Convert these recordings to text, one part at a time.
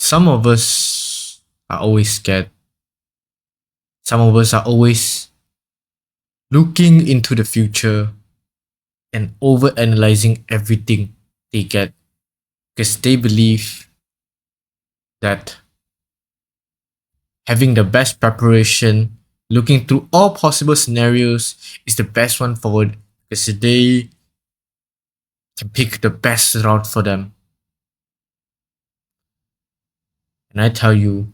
Some of us are always scared. Some of us are always looking into the future and over analyzing everything they get because they believe that having the best preparation, looking through all possible scenarios is the best one forward because they can pick the best route for them. And I tell you,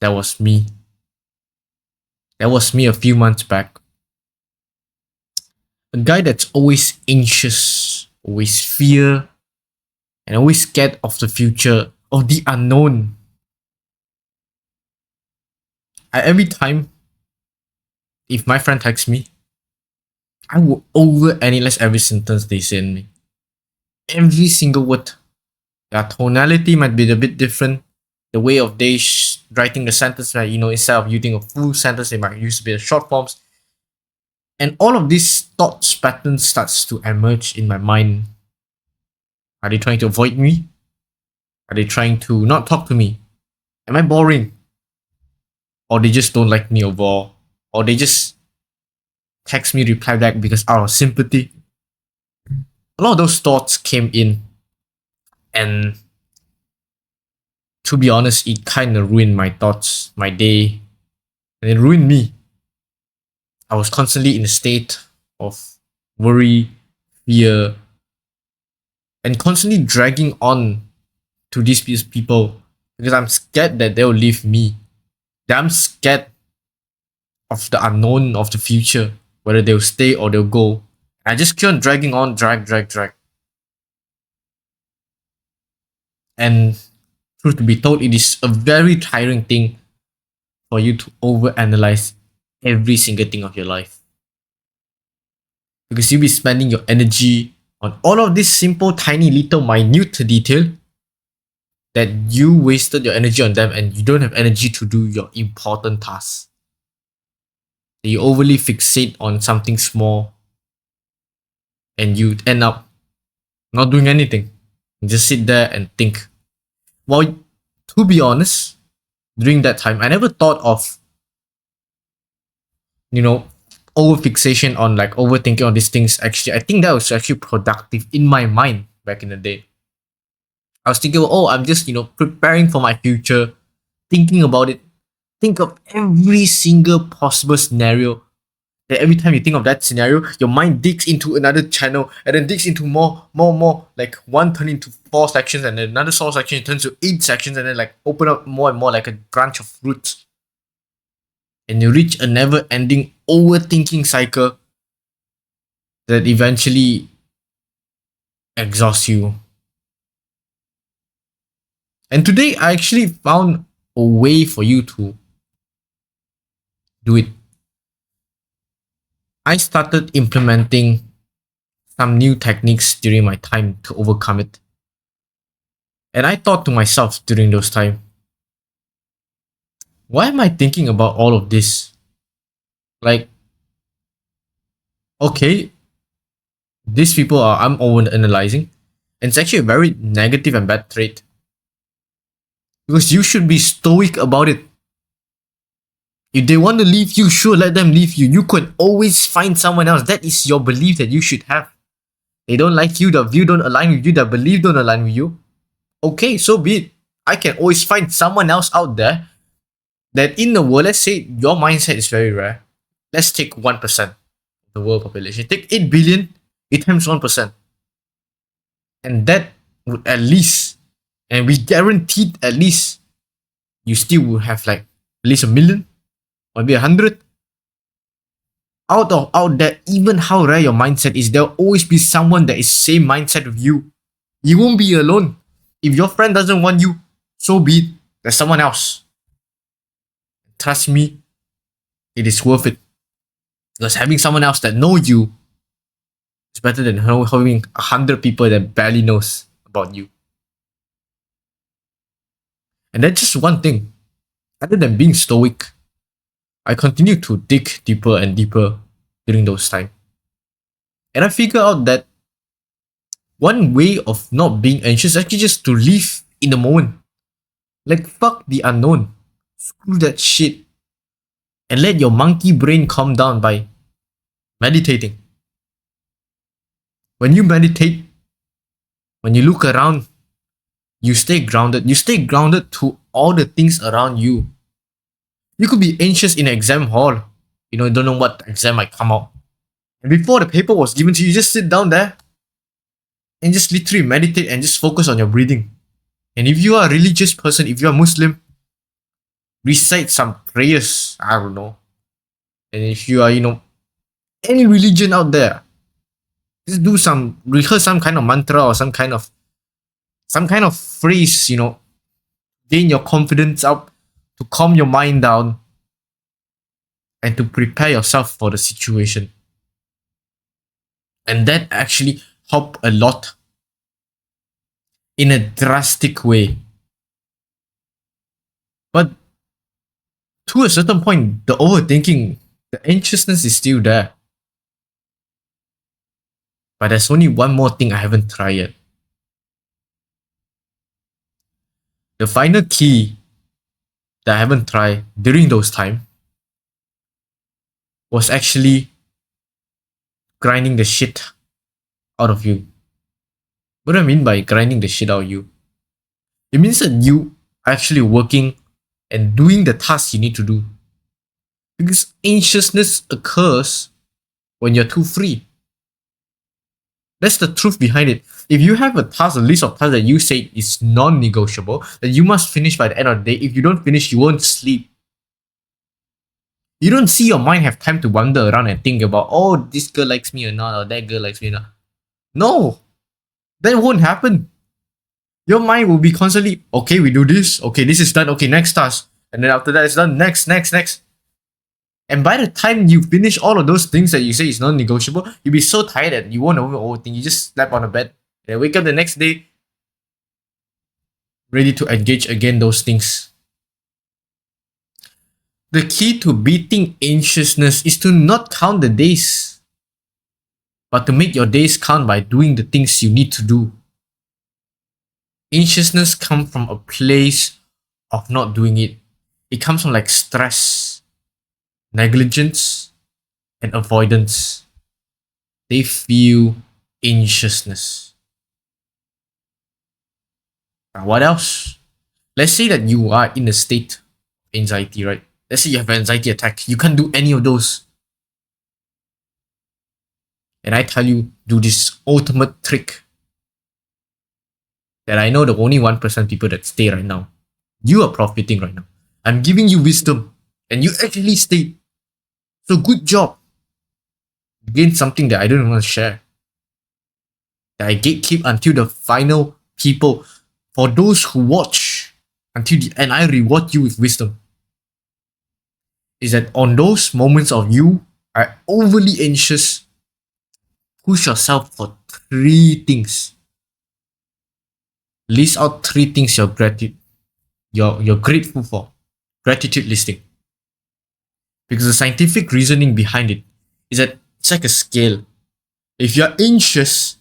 that was me. That was me a few months back. A guy that's always anxious, always fear, and always scared of the future, of the unknown. Every time, if my friend texts me, I will overanalyze every sentence they send me. Every single word. Their tonality might be a bit different. The way of they writing the sentence, right? Instead of using a full sentence, they might use a bit of short forms. And all of these thoughts patterns starts to emerge in my mind. Are they trying to avoid me? Are they trying to not talk to me? Am I boring? Or they just don't like me overall? Or they just text me, reply back because out of sympathy? A lot of those thoughts came in, and to be honest, it kind of ruined my thoughts, my day, and it ruined me. I was constantly in a state of worry, fear, and constantly dragging on to these people because I'm scared that they'll leave me. I'm scared of the unknown of the future, whether they'll stay or they'll go. I just keep on dragging on, drag. And truth to be told, it is a very tiring thing for you to overanalyze every single thing of your life. Because you'll be spending your energy on all of this simple, tiny, little, minute detail that you wasted your energy on them and you don't have energy to do your important tasks. You overly fixate on something small and you end up not doing anything. You just sit there and think. Well, to be honest, during that time, I never thought of, over fixation on like overthinking on these things. Actually, I think that was actually productive in my mind back in the day. I was thinking, oh, I'm just, preparing for my future, thinking about it. Think of every single possible scenario. And every time you think of that scenario, your mind digs into another channel and then digs into more. Like one turn into 4 sections and then another 4 section turns to 8 sections and then like open up more and more like a branch of roots. And you reach a never-ending overthinking cycle that eventually exhausts you. And today, I actually found a way for you to do it. I started implementing some new techniques during my time to overcome it. And I thought to myself during those times, why am I thinking about all of this? Like, okay, these people I'm over analyzing, and it's actually a very negative and bad trait. Because you should be stoic about it. If they want to leave you, sure, let them leave you. You could always find someone else. That is your belief that you should have. They don't like you, the view don't align with you, the belief don't align with you. Okay, so be it. I can always find someone else out there that in the world, let's say your mindset is very rare. Let's take 1% of the world population. Take 8 billion, it times 1%. And that would at least, and we guaranteed at least, you still will have like at least 1 million, maybe 100. Out there, even how rare your mindset is, there'll always be someone that is same mindset with you. You won't be alone. If your friend doesn't want you, so be it. There's someone else. Trust me, it is worth it. Because having someone else that knows you is better than having 100 people that barely knows about you. And that's just one thing. Other than being stoic, I continued to dig deeper and deeper during those times. And I figured out that one way of not being anxious is actually just to live in the moment. Like, fuck the unknown. Screw that shit. And let your monkey brain calm down by meditating. When you meditate, when you look around, you stay grounded. You stay grounded to all the things around you. You could be anxious in an exam hall. You know, you don't know what exam might come out. And before the paper was given to you, you just sit down there and just literally meditate and just focus on your breathing. And if you are a religious person, if you're a Muslim, recite some prayers. I don't know. And if you are, any religion out there, just rehearse some kind of mantra or some kind of phrase, gain your confidence up, to calm your mind down, and to prepare yourself for the situation. And that actually helped a lot in a drastic way. But to a certain point, the overthinking, the anxiousness is still there. But there's only one more thing I haven't tried yet. The final key that I haven't tried during those time was actually grinding the shit out of you. What do I mean by grinding the shit out of you? It means that you are actually working and doing the tasks you need to do. Because anxiousness occurs when you're too free. That's the truth behind it. If you have a list of tasks that you say is non-negotiable, that you must finish by the end of the day. If you don't finish, you won't sleep. You don't see your mind have time to wander around and think about, oh, this girl likes me or not, or that girl likes me or not. No, that won't happen. Your mind will be constantly, okay, we do this. Okay, this is done. Okay, next task. And then after that, it's done. Next. And by the time you finish all of those things that you say is non-negotiable, you'll be so tired that you won't even overthink. You just slap on the bed and wake up the next day ready to engage again those things. The key to beating anxiousness is to not count the days, but to make your days count by doing the things you need to do. Anxiousness comes from a place of not doing it. It comes from like stress, negligence, and avoidance. They feel anxiousness. Now, what else? Let's say that you are in a state of anxiety, right? Let's say you have an anxiety attack. You can't do any of those. And I tell you, do this ultimate trick that I know the only 1% people that stay right now. You are profiting right now. I'm giving you wisdom and you actually stayed. So good job. You gained something that I don't want to share. That I gatekeep until the final people. For those who watch until the end, I reward you with wisdom. Is that on those moments of you are overly anxious, push yourself for 3 things. List out 3 things you're grateful for. Gratitude listing. Because the scientific reasoning behind it is that it's like a scale. If you're anxious,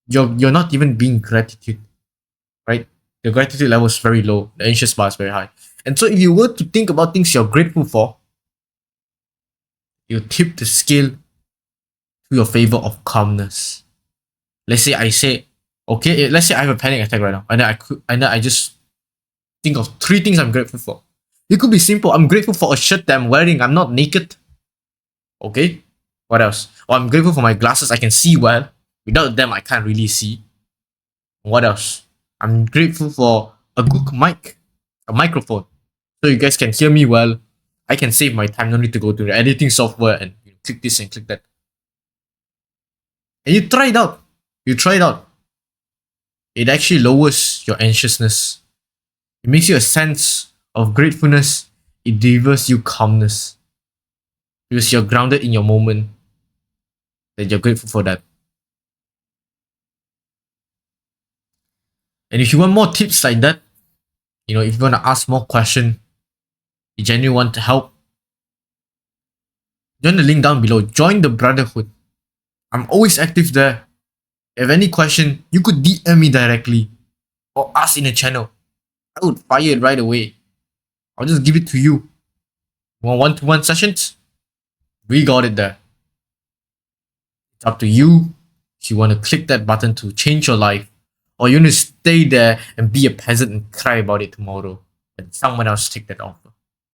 you're not even being gratitude, right? The gratitude level is very low. The anxious bar is very high. And so if you were to think about things you're grateful for, you tip the scale to your favor of calmness. Let's say I say, okay, let's say I have a panic attack right now, and then I just think of 3 things I'm grateful for. It could be simple. I'm grateful for a shirt that I'm wearing. I'm not naked. Okay. What else? Or I'm grateful for my glasses. I can see well. Without them, I can't really see. What else? I'm grateful for a good mic, a microphone, so you guys can hear me well. I can save my time. No need to go to the editing software and click this and click that. And you try it out. It actually lowers your anxiousness. It makes you a sense of gratefulness. It delivers you calmness. Because you're grounded in your moment. That you're grateful for that. And if you want more tips like that, if you want to ask more questions, you genuinely want to help, join the link down below. Join the brotherhood. I'm always active there. If any question, you could DM me directly or ask in the channel. I would fire it right away. I'll just give it to you. Want one-to-one sessions? We got it there. It's up to you if you want to click that button to change your life, or you want to stay there and be a peasant and cry about it tomorrow when someone else take that offer.